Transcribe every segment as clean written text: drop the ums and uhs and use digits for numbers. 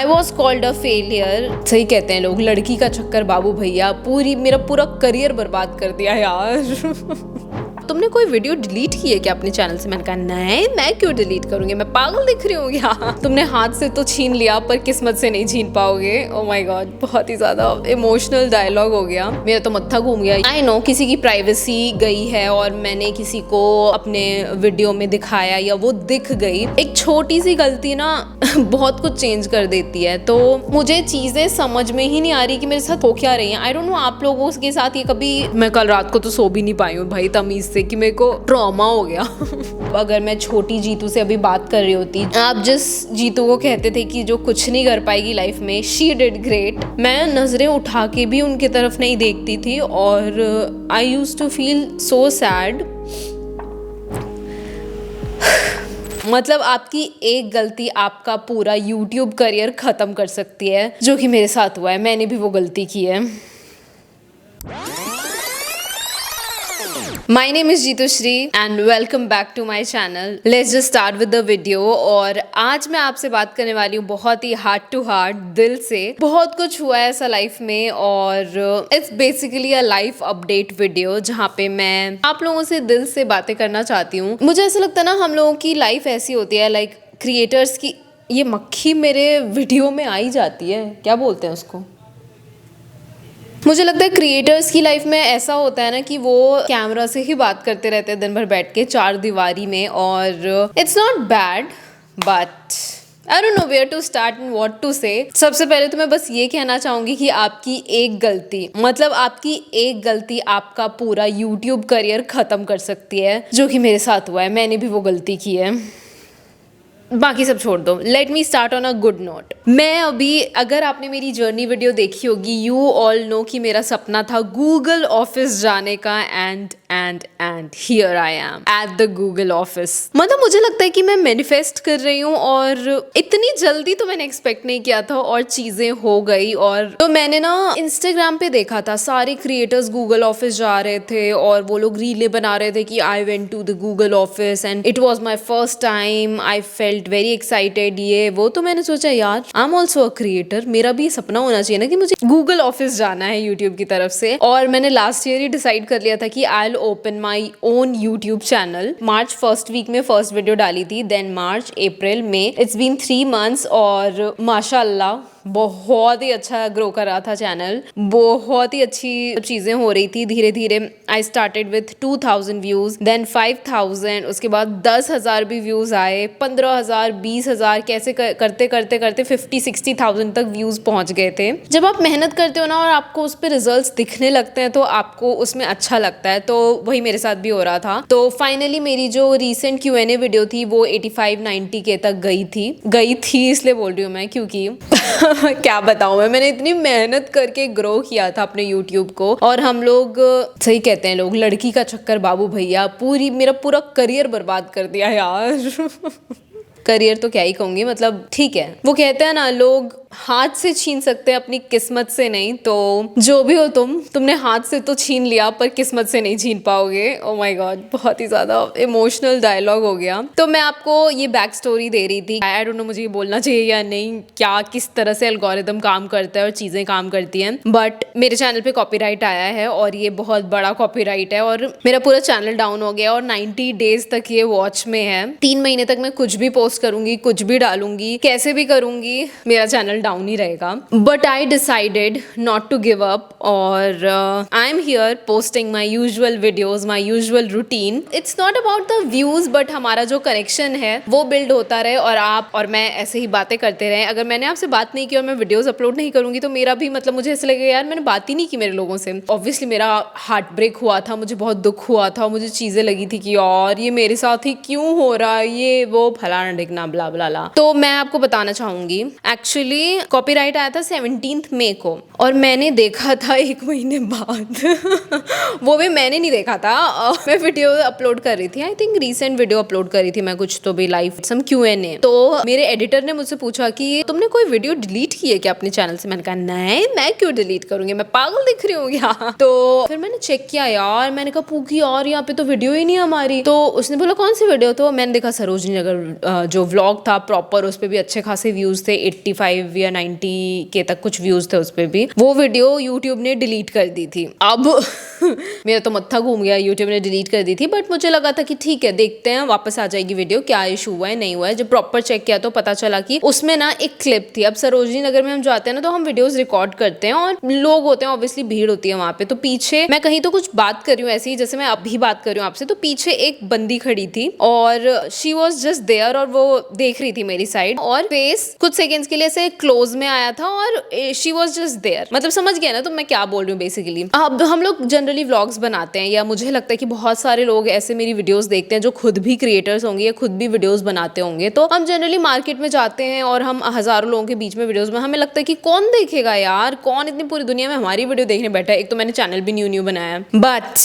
I was called a failure. सही कहते हैं लोग, लड़की का चक्कर बाबू भैया मेरा पूरा करियर बर्बाद कर दिया यार। तुमने कोई वीडियो डिलीट की है क्या अपने चैनल से? मैंने कहा नहीं, मैं क्यों डिलीट करूंगी, मैं पागल दिख रही हूँ क्या? तुमने हाथ से तो छीन लिया पर किस्मत से नहीं छीन पाओगे। ओ माय गॉड, बहुत ही ज्यादा इमोशनल डायलॉग हो गया। मेरा तो मत्था घूम गया। आई नो किसी की प्राइवेसी गई है और मैंने किसी को अपने वीडियो में दिखाया या वो दिख गई। एक छोटी सी गलती ना बहुत कुछ चेंज कर देती है। तो मुझे चीजें समझ में ही नहीं आ रही कि मेरे साथ हो क्या रही है। आई डोंट नो आप लोगों के साथ ये कभी। मैं कल रात को तो सो भी नहीं पाई हूँ भाई तमीज से कि मेरे को ट्रॉमा हो गया। अगर मैं छोटी जीतू से अभी बात कर रही होती, आप जिस जीतू को कहते थे कि जो कुछ नहीं कर पाएगी लाइफ में, शी डिड ग्रेट, मैं नजरें उठा के भी उनकी तरफ नहीं देखती थी और I used to feel so sad. मतलब आपकी एक गलती आपका पूरा YouTube करियर खत्म कर सकती है, जो कि मेरे साथ हुआ है। मैंने भी वो गलती की है। My name is Jeetu Shri and welcome back to my channel. Let's just start with the video. और आज मैं आपसे बात करने वाली हूँ बहुत ही हार्ट टू हार्ट, दिल से। बहुत कुछ हुआ है ऐसा लाइफ में और it's basically a life update video, जहाँ पे मैं आप लोगों से दिल से बातें करना चाहती हूँ। मुझे ऐसा लगता है ना, हम लोगों की लाइफ ऐसी होती है, लाइक क्रिएटर्स की। ये मक्खी मेरे वीडियो में आई जाती है, क्या बोलते हैं उसको? मुझे लगता है क्रिएटर्स की लाइफ में ऐसा होता है ना कि वो कैमरा से ही बात करते रहते हैं दिन भर बैठ के चार दीवारी में। और it's not bad but I don't know where to start and what to say. सबसे पहले तो मैं बस ये कहना चाहूंगी कि आपकी एक गलती, मतलब आपकी एक गलती आपका पूरा YouTube करियर खत्म कर सकती है, जो कि मेरे साथ हुआ है। मैंने भी वो गलती की है। बाकी सब छोड़ दो। Let me start on a good note. मैं अभी, अगर आपने मेरी जर्नी वीडियो देखी होगी, यू ऑल नो कि मेरा सपना था गूगल ऑफिस जाने का and here I am at the Google office. मतलब मुझे लगता है कि मैं मैनिफेस्ट कर रही हूँ और इतनी जल्दी तो मैंने एक्सपेक्ट नहीं किया था और चीजें हो गई। और तो मैंने ना इंस्टाग्राम पे देखा था सारे क्रिएटर्स गूगल ऑफिस जा रहे थे और वो लोग रीले बना रहे थे कि I went to the Google office and it was my first time, I felt very excited, ये वो। तो मैंने सोचा यार I am also a creator, मेरा भी सपना होना चाहिए ना कि मुझे गूगल ऑफिस जाना है यूट्यूब की तरफ से। और मैंने लास्ट ईयर ही डिसाइड कर लिया था कि I will open my own YouTube channel. March first week में फर्स्ट वीडियो डाली थी, then March, April, May, it's been 3 months और माशाल्लाह बहुत ही अच्छा ग्रो कर रहा था चैनल। बहुत ही अच्छी चीजें हो रही थी धीरे धीरे। I started with 2000 views, then 5000, उसके बाद 10,000 भी व्यूज आए, 15,000, 20,000, कैसे करते करते करते 50-60,000 तक व्यूज पहुंच गए थे। जब आप मेहनत करते हो ना और आपको उस पर रिजल्ट्स दिखने लगते हैं तो आपको उसमें अच्छा लगता है। तो वही मेरे साथ भी हो रहा था। तो फाइनली मेरी जो रिसेंट Q&A वीडियो थी वो 85-90 के तक गई थी इसलिए बोल रही हूँ मैं, क्योंकि क्या बताऊं मैंने इतनी मेहनत करके ग्रो किया था अपने YouTube को। और हम लोग, सही कहते हैं लोग, लड़की का चक्कर बाबू भैया मेरा पूरा करियर बर्बाद कर दिया यार। करियर तो क्या ही कहूंगी, मतलब ठीक है। वो कहते हैं ना, लोग हाथ से छीन सकते हैं अपनी किस्मत से नहीं। तो जो भी हो तुमने हाथ से तो छीन लिया पर किस्मत से नहीं छीन पाओगे। ओ माय गॉड, बहुत ही ज्यादा इमोशनल डायलॉग हो गया। तो मैं आपको ये बैक स्टोरी दे रही थी। आई डोंट नो मुझे ये बोलना चाहिए या नहीं, क्या किस तरह से एल्गोरिदम काम करता है और चीजें काम करती हैं। बट मेरे चैनल पे कॉपीराइट आया है और ये बहुत बड़ा कॉपीराइट है और मेरा पूरा चैनल डाउन हो गया और 90 डेज तक ये वॉच में है। 3 महीने तक मैं कुछ भी पोस्ट करूंगी, कुछ भी डालूंगी, कैसे भी करूंगी, मेरा चैनल डाउन ही रहेगा। But I decided not to give up और I am here posting my usual videos, my usual routine. It's not about the views but हमारा जो कनेक्शन है वो बिल्ड होता रहे और आप और मैं ऐसे ही बातें करते रहे। अगर मैंने आपसे बात नहीं की और मैं वीडियोज अपलोड नहीं करूंगी तो मेरा भी, मतलब मुझे ऐसा लगेगा यार मैंने बात ही नहीं की मेरे लोगों से। ऑब्वियसली मेरा हार्ट ब्रेक हुआ था, मुझे बहुत दुख हुआ था, मुझे चीजें लगी थी कि यार ये मेरे साथ ही क्यों हो रहा है, ये वो फलाना ढिकना ब्ला ब्ला ला। तो मैं आपको बताना चाहूंगी, एक्चुअली कॉपीराइट आया था 17 मई को और मैंने देखा था 1 महीने बाद। वो भी मैंने नहीं देखा था, मैं वीडियो अपलोड कर रही थी, I think recent video upload कर रही थी मैं कुछ तो भी लाइव सम Q&A। तो मेरे एडिटर ने मुझसे पूछा कि तुमने कोई वीडियो डिलीट की है क्या अपने चैनल से? मैंने कहा नहीं, मैं क्यों डिलीट करूंगी, मैं पागल दिख रही हूँ क्या? तो फिर मैंने चेक किया यार, मैंने कहा पूकी और यहाँ पे तो वीडियो ही नहीं हमारी। तो उसने बोला कौन सी वीडियो? तो मैंने देखा सरोजनी नगर जो व्लॉग था प्रॉपर, उस पर भी अच्छे खासे व्यूज थे, 85 या 90K तक कुछ व्यूज थे उस पे भी। वो वीडियो यूट्यूब ने डिलीट कर दी थी। अब मेरा तो मत्था घूम गया, यूट्यूब ने डिलीट कर दी थी, बट मुझे लगा था कि ठीक है, देखते हैं वापस आ जाएगी वीडियो, क्या इशू हुआ है नहीं हुआ है। जब प्रॉपर चेक किया तो पता चला कि उसमें ना एक क्लिप थी। अब सरोजनी नगर में हम जाते हैं ना, तो हम वीडियोस रिकॉर्ड करते हैं और लोग होते हैं, ऑब्वियसली भीड़ होती है वहां पे। तो पीछे मैं कहीं तो कुछ बात कर रही हूँ ऐसे ही जैसे मैं अभी बात कर रही हूँ आपसे, तो पीछे एक बंदी खड़ी थी और शी वॉज जस्ट देयर और वो देख रही थी मेरी साइड, और फेस कुछ सेकेंड्स के लिए ऐसे क्लोज में आया था और शी वॉज जस्ट देयर। मतलब समझ गया ना तो मैं क्या बोल रही हूँ बेसिकली। अब हम लोग जनरली व्लॉग्स बनाते हैं, या मुझे लगता है कि बहुत सारे लोग ऐसे मेरी वीडियोस देखते हैं जो खुद भी क्रिएटर्स होंगे या खुद भी वीडियोस बनाते होंगे। तो हम जनरली मार्केट में जाते हैं और हम हजारों लोगों के बीच में वीडियोस में, हमें लगता है कि कौन देखेगा यार, कौन इतनी पूरी दुनिया में हमारी वीडियो देखने बैठा है। एक तो मैंने चैनल भी न्यू बनाया है, बट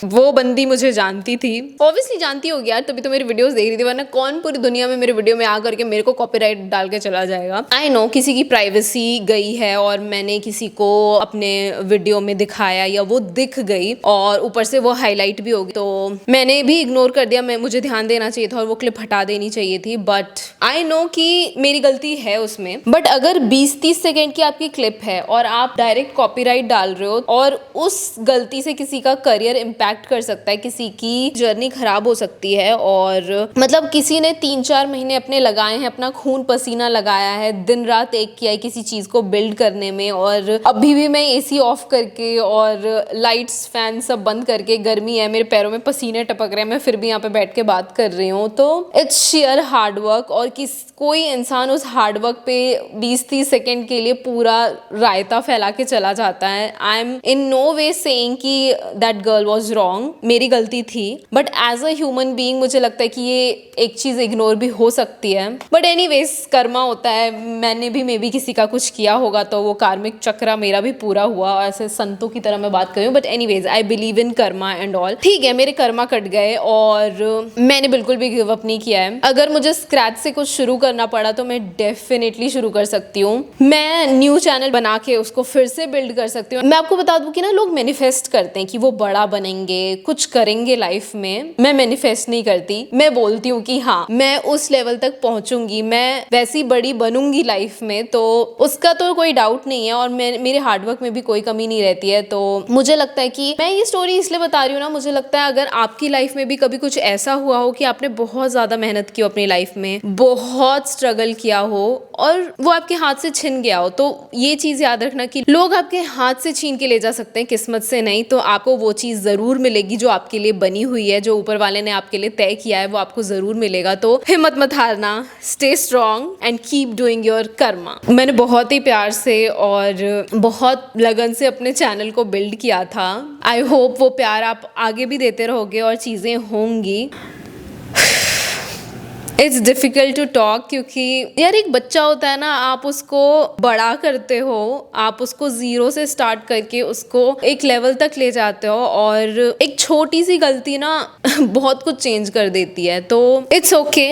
वो बंदी मुझे जानती थी, ऑब्वियसली जानती होगी यार, तभी तो मेरी वीडियोस देख रही थी, वरना कौन पूरी दुनिया में मेरे वीडियो में आ करके मेरे को कॉपीराइट डाल के चला जाएगा। आई नो किसी की प्राइवेसी गई है और मैंने किसी को अपने वीडियो में दिखाया या वो दिख गई और ऊपर से वो हाईलाइट भी होगी, तो मैंने भी इग्नोर कर दिया। मुझे ध्यान देना चाहिए था और वो क्लिप हटा देनी चाहिए थी, बट आई नो कि मेरी गलती है उसमें। बट अगर 20-30 सेकेंड की आपकी क्लिप है और आप डायरेक्ट कॉपीराइट डाल रहे हो और उस गलती से किसी का करियर इम्पैक्ट कर सकता है, किसी की जर्नी खराब हो सकती है, और मतलब किसी ने 3-4 महीने अपने लगाए हैं, अपना खून पसीना लगाया है, दिन रात एक किया है किसी चीज को बिल्ड करने में, और अभी भी मैं एसी ऑफ करके और लाइट्स फैन सब बंद करके, गर्मी है, मेरे पैरों में पसीने टपक रहे हैं, मैं फिर भी यहाँ पे बैठ के बात कर रही हूँ। तो इट्स शेयर हार्ड वर्क, और कोई इंसान उस हार्ड वर्क पे 20-30 सेकेंड के लिए पूरा रायता फैला के चला जाता है। I am in no way saying कि दैट गर्ल वॉज रॉन्ग, मेरी गलती थी, but as a human being मुझे लगता है कि ये एक चीज इग्नोर भी हो सकती है। बट एनीवेज कर्मा होता है, मैंने भी मे बी किसी का कुछ किया होगा तो वो कार्मिक चक्र मेरा भी पूरा हुआ, ऐसे संतों की तरह मैं बात कर रही हूँ। But anyways I believe in Karma and all. ठीक है, मेरे कर्मा कट गए और मैंने बिल्कुल भी गिव अप नहीं किया है। अगर मुझे स्क्रैच से कुछ शुरू करना पड़ा तो मैं डेफिनेटली शुरू कर सकती हूँ, मैं न्यू चैनल बना के उसको फिर से बिल्ड कर सकती हूँ। मैं आपको बता दूं कि ना लोग मैनिफेस्ट करते हैं कि वो बड़ा बनेंगे, कुछ करेंगे लाइफ में। मैं मैनिफेस्ट नहीं करती, मैं बोलती हूँ कि हाँ मैं उस लेवल तक पहुंचूंगी, मैं वैसी बड़ी बनूंगी लाइफ में, तो उसका तो कोई डाउट नहीं है और मेरे हार्डवर्क में भी कोई कमी नहीं रहती है। तो मुझे लगता है कि मैं ये स्टोरी इसलिए बता रही हूँ ना, मुझे लगता है अगर आपकी लाइफ में भी कभी कुछ ऐसा हुआ हो कि आपने बहुत ज्यादा मेहनत की हो अपनी लाइफ में, बहुत स्ट्रगल किया हो और वो आपके हाथ से छिन गया हो, तो ये चीज याद रखना कि लोग आपके हाथ से छीन के ले जा सकते हैं, किस्मत से नहीं। तो आपको वो चीज जरूर मिलेगी जो आपके लिए बनी हुई है, जो ऊपर वाले ने आपके लिए तय किया है, वो आपको जरूर मिलेगा। तो हिम्मत मत हारना, stay strong and keep doing your Karma. मैंने बहुत ही प्यार से और बहुत लगन से अपने चैनल को बिल्ड किया था। आई होप वो प्यार आप आगे भी देते रहोगे और चीजें होंगी। इट्स डिफिकल्ट टू टॉक, क्योंकि यार एक बच्चा होता है ना, आप उसको बड़ा करते हो, आप उसको जीरो से स्टार्ट करके उसको एक लेवल तक ले जाते हो, और एक छोटी सी गलती ना बहुत कुछ चेंज कर देती है। तो इट्स ओके।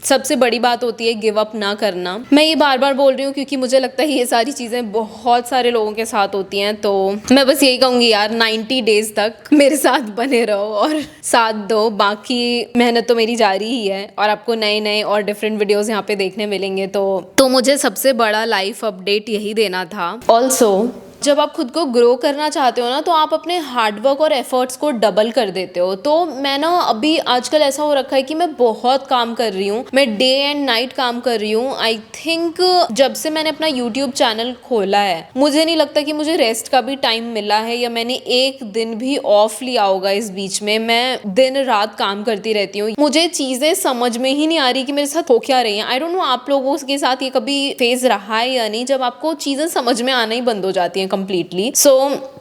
सबसे बड़ी बात होती है गिव अप ना करना। मैं ये बार बार बोल रही हूँ क्योंकि मुझे लगता है ये सारी चीज़ें बहुत सारे लोगों के साथ होती हैं। तो मैं बस यही कहूँगी यार, 90 डेज तक मेरे साथ बने रहो और साथ दो। बाकी मेहनत तो मेरी जारी ही है और आपको नए नए और डिफरेंट वीडियोस यहाँ पे देखने मिलेंगे। तो मुझे सबसे बड़ा लाइफ अपडेट यही देना था। ऑल्सो जब आप खुद को ग्रो करना चाहते हो ना, तो आप अपने हार्डवर्क और एफर्ट्स को डबल कर देते हो। तो मैं ना अभी आजकल ऐसा हो रखा है कि मैं बहुत काम कर रही हूँ, मैं डे एंड नाइट काम कर रही हूँ। आई थिंक जब से मैंने अपना यूट्यूब चैनल खोला है, मुझे नहीं लगता कि मुझे रेस्ट का भी टाइम मिला है या मैंने एक दिन भी ऑफ लिया होगा इस बीच में। मैं दिन रात काम करती रहती हूँ। मुझे चीजें समझ में ही नहीं आ रही कि मेरे साथ हो क्या रही है। आई डोंट नो आप लोगों के साथ ये कभी फेज रहा है या नहीं, जब आपको चीजें समझ में आना ही बंद हो जाती हैं कंप्लीटली। सो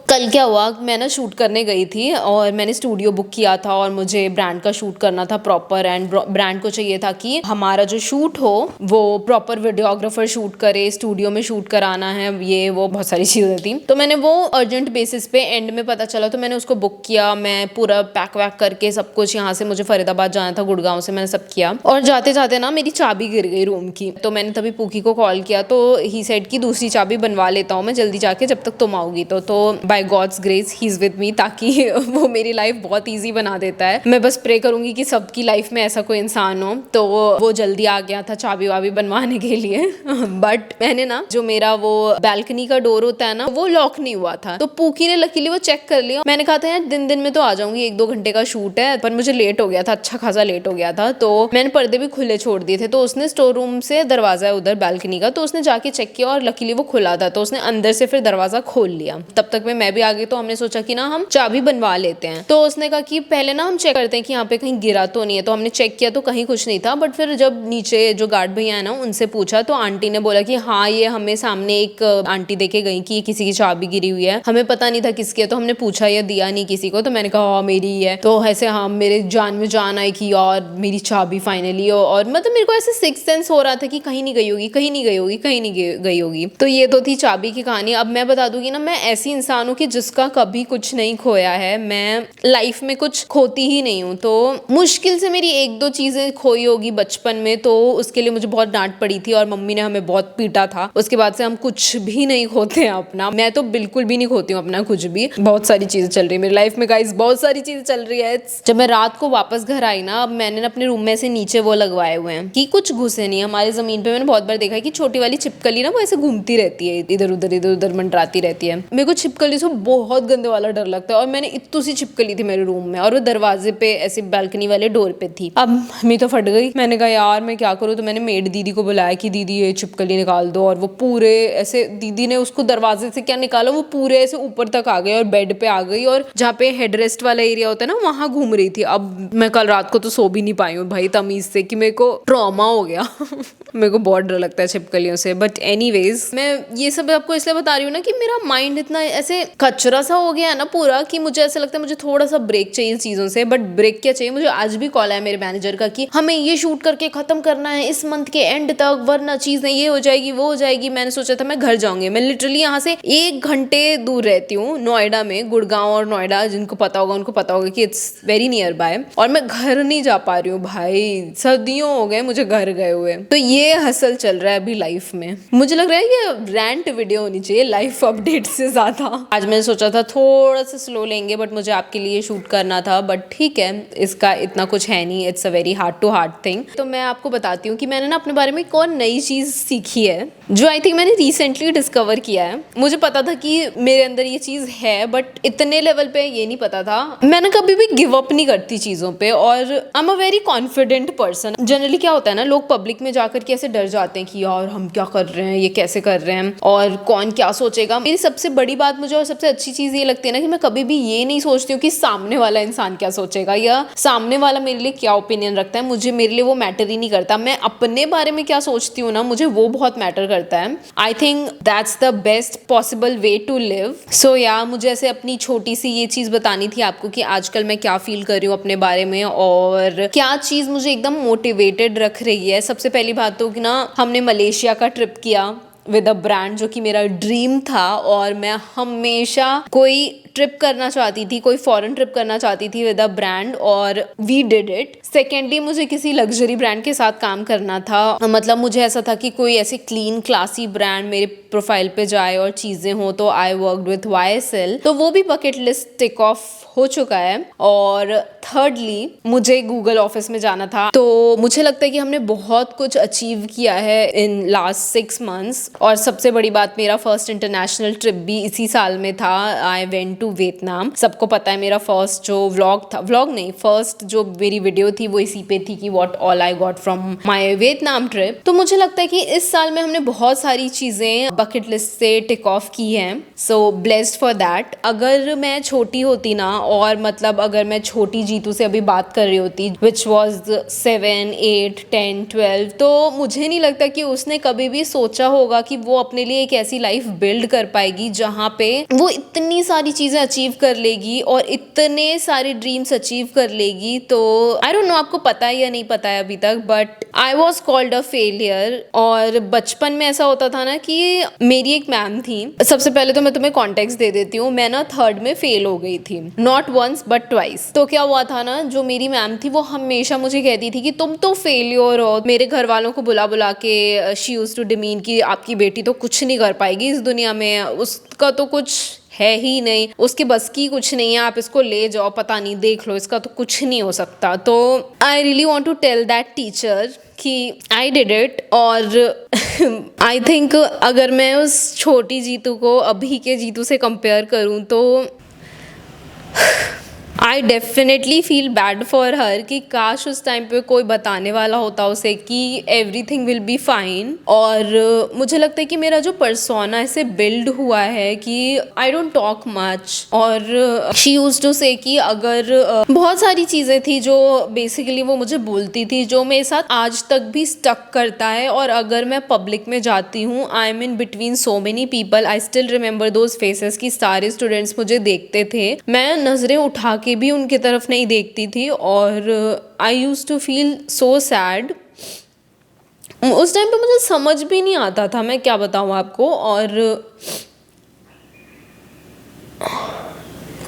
कल क्या हुआ, मैं ना शूट करने गई थी और मैंने स्टूडियो बुक किया था और मुझे ब्रांड का शूट करना था प्रॉपर। एंड ब्रांड को चाहिए था कि हमारा जो शूट हो वो प्रॉपर वीडियोग्राफर शूट करे, स्टूडियो में शूट कराना है, ये वो बहुत सारी चीजें थी। तो मैंने वो अर्जेंट बेसिस पे एंड में पता चला, तो मैंने उसको बुक किया। मैं पूरा पैक वैक करके सब कुछ, यहाँ से मुझे फरीदाबाद जाना था, गुड़गांव से, मैंने सब किया। और जाते जाते ना मेरी चाबी गिर गई रूम की। तो मैंने तभी पूकी को कॉल किया, तो ही सेड की दूसरी चाबी बनवा लेता हूँ मैं जल्दी जाके, जब तक तुम आओगी। तो by by God's grace he is with me, ताकि वो मेरी लाइफ बहुत ईजी बना देता है। मैं बस प्रे करूंगी कि सबकी लाइफ में ऐसा कोई इंसान हो। तो वो जल्दी आ गया था चाबी वाबी बनवाने के लिए बट मैंने ना जो मेरा वो बैल्कनी का डोर होता है ना, वो लॉक नहीं हुआ था। तो पूकी ने लकीली वो चेक कर लिया। मैंने कहा था यार दिन में तो आ जाऊंगी, 1-2 घंटे का शूट है, पर मुझे लेट हो गया था, अच्छा खासा लेट हो गया था। तो मैंने पर्दे भी खुले छोड़ दिए थे। तो उसने स्टोर रूम से दरवाजा है उधर बैल्कनी का, तो उसने जाके चेक किया और लकीली वो खुला था। तो उसने अंदर से फिर दरवाजा खोल लिया। तब तक मैं भी आ गई। तो हमने सोचा कि ना हम चाबी बनवा लेते हैं। तो उसने कहा कि पहले ना हम चेक करते हैं कि यहाँ पे कहीं गिरा तो नहीं है। तो हमने चेक किया तो कहीं कुछ नहीं था। बट फिर जब नीचे जो गार्ड भैया है ना, उनसे पूछा तो आंटी ने बोला कि हाँ, ये हमें सामने एक आंटी देके गई कि किसी की चाबी गिरी हुई है। हमें पता नहीं था किसकी है। तो हमने पूछा या दिया नहीं किसी को। तो मैंने कहा हाँ मेरी ही है। तो ऐसे हाँ मेरे जान में जान आई कि यार मेरी चाबी फाइनली। और मतलब मेरे को ऐसे सिक्स सेंस हो रहा था कि कहीं नहीं गई होगी, कहीं नहीं गई होगी, कहीं नहीं गई होगी। तो ये तो थी चाबी की कहानी। अब मैं बता दूंगी ना, मैं ऐसी इंसान हूँ कि जिसका कभी कुछ नहीं खोया है। मैं लाइफ में कुछ खोती ही नहीं हूँ। तो मुश्किल से मेरी 1-2 चीजें खोई होगी बचपन में, तो उसके लिए मुझे बहुत डांट पड़ी थी और मम्मी ने हमें बहुत पीटा था। उसके बाद से हम कुछ भी नहीं खोते हैं अपना। मैं तो बिल्कुल भी नहीं खोती हूँ अपना कुछ भी। बहुत सारी चीजें चल रही है मेरी लाइफ में गाइस, बहुत सारी चीजें चल रही है। जब मैं रात को वापस घर आई ना, अब मैंने ना अपने रूम में से नीचे वो लगवाए हुए हैं कि कुछ घुसे नहीं। हमारे जमीन पे मैंने बहुत बार देखा है कि छोटी वाली छिपकली ना वो ऐसे घूमती रहती है, इधर उधर मंडराती रहती है। मेरे को छिपकली से बहुत गंदे वाला डर लगता है। और मैंने इतनी सी छिपकली थी मेरे रूम में, और वो दरवाजे पे ऐसे बैल्कनी वाले डोर पे थी। अब मैं तो फट गई। मैंने कहा यार मैं क्या करूँ। तो मैंने मेड दीदी को बुलाया कि दीदी ये छिपकली निकाल दो। और वो पूरे ऐसे दीदी ने उसको दरवाजे से क्या निकाला, वो पूरे ऐसे ऊपर तक आ गई और बेड पे आ गई, और जहाँ पे हेडरेस्ट वाला एरिया होता है ना, वहां घूम रही थी। अब मैं कल रात को तो सो भी नहीं पाई हूँ भाई, तमीज से, कि मेरे को ट्रॉमा हो गया मेरे को बहुत डर लगता है छिपकलियों से। बट एनीवेज, मैं ये सब आपको इसलिए बता रही हूँ ना कि मेरा माइंड इतना ऐसे कचरा सा हो गया है ना पूरा, कि मुझे ऐसा लगता है मुझे थोड़ा सा ब्रेक चाहिए चीजों से। बट ब्रेक क्या चाहिए, मुझे आज भी कॉल आया मेरे मैनेजर का कि हमें ये शूट करके खत्म करना है इस मंथ के एंड तक, वरना चीजें ये हो जाएगी वो हो जाएगी। मैंने सोचा था मैं घर जाऊंगी। मैं लिटरली यहाँ से 1 घंटे दूर रहती हूँ, नोएडा में। गुड़गांव और नोएडा जिनको पता होगा उनको पता होगा कि इट्स वेरी नियर बाय। और मैं घर नहीं जा पा रही हूँ भाई, सर्दियों हो गए मुझे घर गए हुए। तो ये हसल चल रहा है अभी लाइफ में। मुझे लग रहा है ये रैंट वीडियो होनी चाहिए लाइफ अपडेट से ज्यादा। आज मैंने सोचा था थोड़ा सा स्लो लेंगे, बट मुझे आपके लिए शूट करना था। बट ठीक है, इसका इतना कुछ है नहीं। It's a very hard to hard thing. तो मैं आपको बताती हूँ कि मैंने ना अपने बारे में एक और नई चीज सीखी है, जो आई थिंक मैंने रिसेंटली डिस्कवर किया है। मुझे पता था कि मेरे अंदर ये चीज है, बट इतने लेवल पे ये नहीं पता था। मैं ना कभी भी गिव अप नहीं करती चीजों पे, और I am a very confident person. Generally क्या होता है ना, लोग पब्लिक में जाकर के ऐसे डर जाते हैं कि यार हम क्या कर रहे हैं, ये कैसे कर रहे हैं, और कौन क्या सोचेगा। मेरी सबसे बड़ी बात मुझे और सबसे अच्छी चीज ये लगती है ना कि मैं कभी भी ये नहीं सोचती हूँ कि सामने वाला इंसान क्या सोचेगा या सामने वाला मेरे लिए क्या ओपिनियन रखता है। मुझे मेरे लिए वो मैटर ही नहीं करता। मैं अपने बारे में क्या सोचती हूँ ना, मुझे वो बहुत मैटर करता है। I think that's the best possible way to live. So या मुझे ऐसे अपनी छोटी सी ये चीज बतानी थी आपको कि आजकल मैं क्या फील कर रही हूँ अपने बारे में, और क्या चीज मुझे एकदम मोटिवेटेड रख रही है। सबसे पहली बात तो कि ना, हमने मलेशिया का ट्रिप किया विद अ ब्रांड, जो कि मेरा ड्रीम था। और मैं हमेशा कोई ट्रिप करना चाहती थी, कोई फॉरेन ट्रिप करना चाहती थी विद अ ब्रांड, और वी डिड इट। सेकेंडली, मुझे किसी लग्जरी ब्रांड के साथ काम करना था। मतलब मुझे ऐसा था कि कोई ऐसे क्लीन क्लासी ब्रांड मेरे प्रोफाइल पे जाए और चीजें हो। तो आई वर्कड विथ YSL, तो वो भी बकेट लिस्ट टिक ऑफ हो चुका है। और थर्डली, मुझे गूगल ऑफिस में जाना था। तो मुझे लगता है कि हमने बहुत कुछ अचीव किया है इन लास्ट 6 मंथ्स। और सबसे बड़ी बात, मेरा फर्स्ट इंटरनेशनल ट्रिप भी इसी साल में था। I went to Vietnam. सबको पता है मेरा फर्स्ट जो व्लॉग था, व्लॉग नहीं, फर्स्ट जो मेरी वीडियो थी वो इसी पे थी कि what all I got from my Vietnam trip. तो मुझे लगता है कि इस साल में हमने बहुत सारी चीजें बकेट लिस्ट से टिक ऑफ की हैं। So blessed for that. अगर मैं छोटी होती ना, और मतलब अगर मैं छोटी जीतू से अभी बात कर रही होती, विच वॉज 7, 8, 10, 12, तो मुझे नहीं लगता कि उसने कभी भी सोचा होगा कि वो अपने लिए एक ऐसी लाइफ बिल्ड कर पाएगी जहाँ पे वो इतनी सारी चीजें अचीव कर लेगी और इतने सारे ड्रीम्स अचीव कर लेगी। तो आई डोंट नो आपको पता है या नहीं पता है अभी तक, but I was called a failure. और बचपन में ऐसा होता था ना कि मेरी एक मैम थी। सबसे पहले तो मैं तुम्हें कॉन्टेक्स्ट दे देती हूँ। मैं ना 3rd में फेल हो गई थी, नॉट वंस बट ट्वाइस। तो क्या हुआ था ना, जो मेरी मैम थी वो हमेशा मुझे कहती थी कि तुम तो फेलियर हो। मेरे घर वालों को बुला बुला के शी यूज्ड टू डिमीन कि आपकी बेटी तो कुछ नहीं कर पाएगी इस दुनिया में, उसका तो कुछ है ही नहीं, उसके बस की कुछ नहीं है, आप इसको ले जाओ, पता नहीं, देख लो, इसका तो कुछ नहीं हो सकता। तो I really want to tell that teacher कि आई डिड इट। और आई थिंक अगर मैं उस छोटी जीतू को अभी के जीतू से कंपेयर करूँ तो I definitely feel bad for her कि काश उस टाइम पे कोई बताने वाला होता उसे कि एवरीथिंग विल बी फाइन। और मुझे लगता है कि मेरा जो पर्सोना ऐसे बिल्ड हुआ है कि आई डोंट टॉक मच। और शी यूज टू से कि अगर बहुत सारी चीज़ें थी जो बेसिकली वो मुझे बोलती थी जो मेरे साथ आज तक भी स्टक करता है। और अगर मैं पब्लिक में जाती हूँ, आई am in between so many people, I still remember those faces कि सारे स्टूडेंट्स मुझे देखते थे, मैं नज़रें उठा के भी उनकी तरफ नहीं देखती थी। और I use to feel so sad. उस टाइम पे मुझे समझ भी नहीं आता था, मैं क्या बताऊँ आपको। और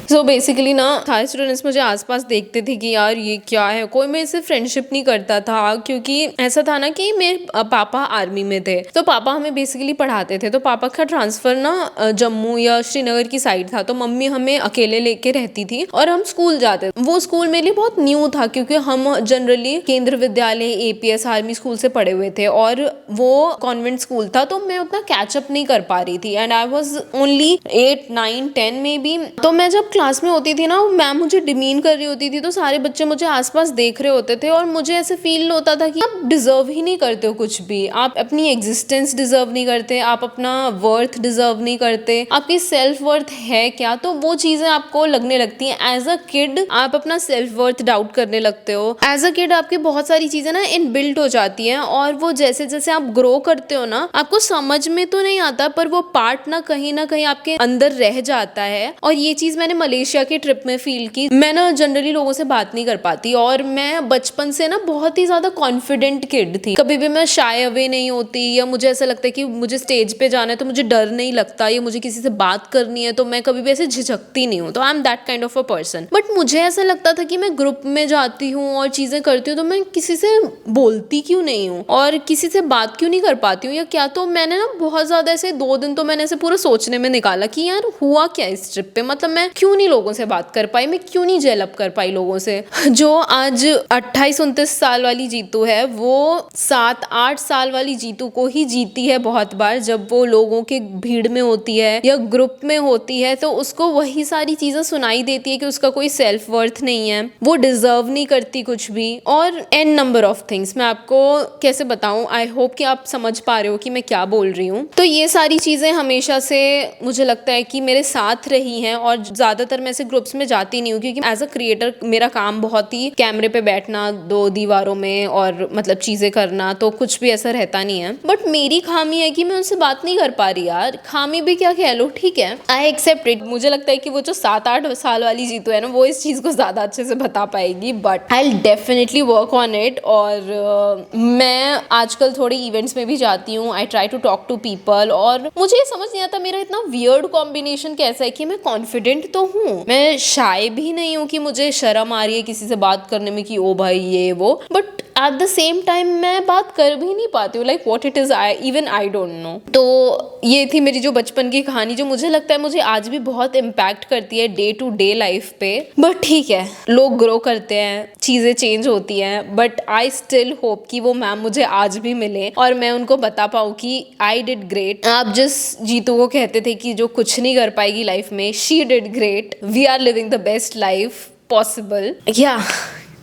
सो बेसिकली ना सारे स्टूडेंट्स मुझे आसपास देखते थे कि यार ये क्या है, कोई मेरे से फ्रेंडशिप नहीं करता था। क्योंकि ऐसा था ना कि मेरे पापा आर्मी में थे, तो पापा हमें बेसिकली पढ़ाते थे। तो पापा का ट्रांसफ़र ना जम्मू या श्रीनगर की साइड था, तो मम्मी हमें अकेले लेके रहती थी और हम स्कूल जाते थे। वो स्कूल मेरे लिए बहुत न्यू था क्योंकि हम जनरली केंद्र विद्यालय APS आर्मी स्कूल से पढ़े हुए थे और वो कॉन्वेंट स्कूल था, तो मैं उतना कैचअप नहीं कर पा रही थी। एंड आई वॉज ओनली 8, 9, 10 में बी। तो मैं जब क्लास में होती थी ना, मैम मुझे डिमीन कर रही होती थी, तो सारे बच्चे मुझे आसपास देख रहे होते थे और मुझे ऐसे फील होता था कि आप डिजर्व ही नहीं करते हो कुछ भी, आप अपनी एग्जिस्टेंस डिजर्व नहीं करते, आप अपना वर्थ डिजर्व नहीं करते, आपकी सेल्फ वर्थ है क्या। तो वो चीजें आपको लगने लगती हैं। एज अ किड आप अपना सेल्फ वर्थ डाउट करने लगते हो। एज अ किड आपकी बहुत सारी चीजें ना इनबिल्ट हो जाती हैं और वो जैसे जैसे आप ग्रो करते हो ना, आपको समझ में तो नहीं आता पर वो पार्ट ना कहीं आपके अंदर रह जाता है। और ये चीज मैंने मलेशिया की ट्रिप में फील की। मैं ना जनरली लोगों से बात नहीं कर पाती और मैं बचपन से ना बहुत ही ज्यादा कॉन्फिडेंट किड थी। कभी भी मैं शाय अवे नहीं होती, या मुझे ऐसा लगता है कि मुझे स्टेज पे जाना है तो मुझे डर नहीं लगता, या मुझे किसी से बात करनी है तो मैं कभी भी ऐसे झिझकती नहीं हूँ। तो I am that kind of a person. But मुझे ऐसा लगता था कि मैं ग्रुप में जाती हूँ और चीजें करती हूँ तो मैं किसी से बोलती क्यों नहीं हूँ और किसी से बात क्यों नहीं कर पाती हूँ या क्या। तो मैंने ना बहुत ज्यादा ऐसे 2 दिन तो मैंने ऐसे पूरा सोचने में निकाला कि यार हुआ क्या इस ट्रिप पे, मतलब मैं क्यों नहीं लोगों से बात कर पाई, मैं क्यों नहीं जेल अप कर पाई लोगों से। जो आज 28-29 साल वाली जीतू है वो 7-8 साल वाली जीतू को ही जीती है बहुत बार। जब वो लोगों के भीड़ में होती है या ग्रुप में होती है तो उसको वही सारी चीजें सुनाई देती है कि उसका कोई सेल्फ वर्थ नहीं है, वो डिजर्व नहीं करती कुछ भी, और एन नंबर ऑफ थिंग्स। मैं आपको कैसे बताऊं, आई होप कि आप समझ पा रहे हो कि मैं क्या बोल रही हूँ। तो ये सारी चीजें हमेशा से मुझे लगता है कि मेरे साथ रही हैं और ज्यादातर मैं ऐसे ग्रुप्स में जाती नहीं हूँ क्योंकि एज अ क्रिएटर मेरा काम बहुत ही कैमरे पे बैठना 2 दीवारों में और मतलब चीजें करना, तो कुछ भी ऐसा रहता नहीं है। बट मेरी खामी है कि मैं उनसे बात नहीं कर पा रही यार, खामी भी क्या कह लो, ठीक है, आई एक्सेप्ट इट। मुझे लगता है कि वो जो 7-8 साल वाली जीतू है ना, वो इस चीज को ज्यादा अच्छे से बता पाएगी, but I will definitely work on it. और मैं आजकल थोड़े इवेंट्स में भी जाती हूँ, I try to talk to people, और मुझे ये समझ नहीं आता मेरा इतना वियर्ड कॉम्बिनेशन कैसा है कि मैं कॉन्फिडेंट तो हूँ, मैं शाय भी नहीं हूँ कि मुझे शर्म आ रही है किसी से बात करने में कि ओ भाई ये वो, but at the same time मैं बात कर भी नहीं पाती हूँ, like what it is even I don't no. तो ये थी मेरी जो बचपन की कहानी, जो मुझे लगता है मुझे आज भी बहुत इम्पैक्ट करती है डे टू डे लाइफ पे। बट ठीक है, लोग ग्रो करते हैं, चीजें चेंज होती हैं, बट आई स्टिल होप कि वो मैम मुझे आज भी मिले और मैं उनको बता पाऊँ कि आई डिड ग्रेट। आप जिस जीतू को कहते थे कि जो कुछ नहीं कर पाएगी लाइफ में, she did great, we are living the best life possible. या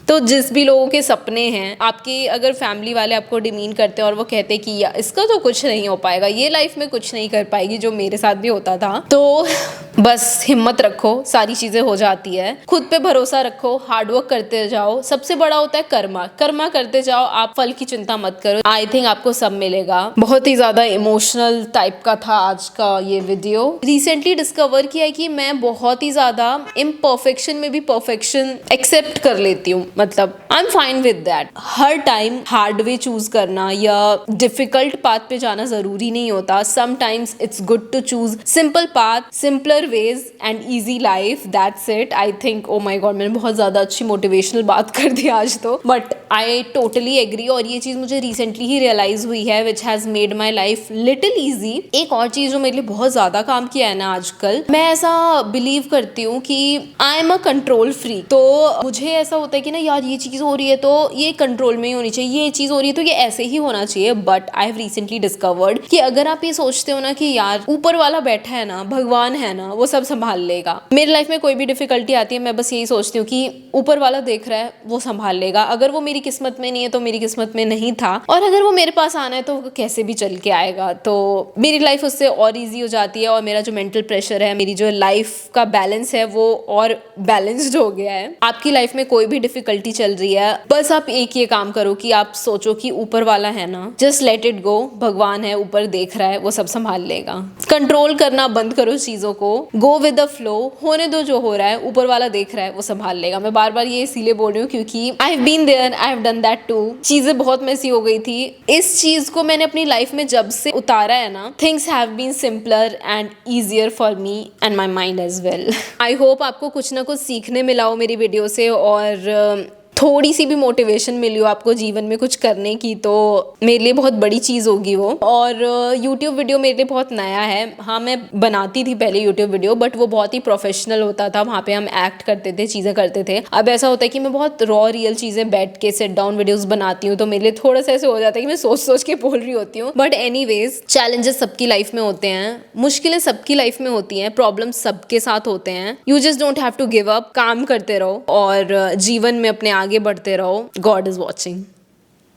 तो जिस भी लोगों के सपने हैं, आपके अगर फैमिली वाले आपको डिमीन करते हैं और वो कहते हैं कि या इसका तो कुछ नहीं हो पाएगा, ये लाइफ में कुछ नहीं कर पाएगी, जो मेरे साथ भी होता था, तो बस हिम्मत रखो, सारी चीजें हो जाती है। खुद पे भरोसा रखो, हार्डवर्क करते जाओ, सबसे बड़ा होता है कर्मा, कर्मा करते जाओ, आप फल की चिंता मत करो, आई थिंक आपको सब मिलेगा। बहुत ही ज्यादा इमोशनल टाइप का था आज का ये वीडियो। रिसेंटली डिस्कवर किया है कि मैं बहुत ही ज्यादा इम्परफेक्शन में भी परफेक्शन एक्सेप्ट कर लेती हूँ, मतलब I am fine with that. हर टाइम हार्ड वे चूज करना या डिफिकल्ट पाथ पे जाना जरूरी नहीं होता, sometimes it's good to choose simple path, simpler ways and easy life, that's it. I think oh my God, मैंने बहुत ज्यादा अच्छी मोटिवेशनल बात कर दी आज तो, बट आई टोटली एग्री, और ये चीज़ मुझे रिसेंटली ही रियलाइज हुई है which has made my life little easy. एक और चीज़ जो मेरे लिए बहुत ज़्यादा काम किया है ना आजकल, मैं ऐसा बिलीव करती हूँ कि I am a control free. तो मुझे ऐसा होता है कि ना यार ये चीज़ हो रही है तो ये कंट्रोल में ही होनी चाहिए, ये चीज़ हो रही है तो ये ऐसे ही होना चाहिए। But I have recently discovered कि अगर आप ये सोचते हो ना कि यार ऊपर वाला बैठा है ना, भगवान है ना, वो सब संभाल लेगा। मेरी लाइफ में कोई भी डिफिकल्टी आती है मैं बस यही सोचती हूँ कि ऊपर वाला देख रहा है, वो संभाल लेगा। अगर वो मेरी किस्मत में नहीं है तो मेरी किस्मत में नहीं था, और अगर वो मेरे पास आना है तो वो कैसे भी चल के आएगा। तो मेरी लाइफ उससे और ईजी हो जाती है, और मेरा जो मेंटल प्रेशर है, मेरी जो लाइफ का बैलेंस है, वो और बैलेंस्ड हो गया है। आपकी लाइफ में कोई भी डिफिकल्टी चल रही है, बस आप एक ये काम करो कि आप सोचो कि ऊपर वाला है ना, जस्ट लेट इट गो, भगवान है ऊपर देख रहा है, वो सब संभाल लेगा। कंट्रोल करना बंद करो चीजों को, गो विद द फ्लो, होने दो जो हो रहा है, ऊपर वाला देख रहा है, वो संभाल लेगा। मैं बार बार ये इसीलिए बोल रही हूँ क्योंकि I have been there, I have done that too. चीजें बहुत मेसी हो गई थी, इस चीज को मैंने अपनी लाइफ में जब से उतारा है ना, things have been simpler and easier for me and my mind as well. I hope आपको कुछ ना कुछ सीखने मिला हो मेरी वीडियो से, और थोड़ी सी भी मोटिवेशन मिली हो आपको जीवन में कुछ करने की, तो मेरे लिए बहुत बड़ी चीज़ होगी वो। और YouTube वीडियो मेरे लिए बहुत नया है। हाँ, मैं बनाती थी पहले YouTube वीडियो, बट वो बहुत ही प्रोफेशनल होता था, वहाँ पे हम एक्ट करते थे, चीज़ें करते थे। अब ऐसा होता है कि मैं बहुत रॉ रियल चीज़ें बैठ के सेट डाउन वीडियोज़ बनाती हूँ, तो मेरे लिए थोड़ा सा ऐसे हो जाता है कि मैं सोच सोच के बोल रही होती हूँ। बट एनीवेज, चैलेंजेस सबकी लाइफ में होते हैं, मुश्किलें सबकी लाइफ में होती हैं, प्रॉब्लम सबके साथ होते हैं। You just don't have to give up, काम करते रहो और जीवन में अपने आगे बढ़ते रहो। God is watching.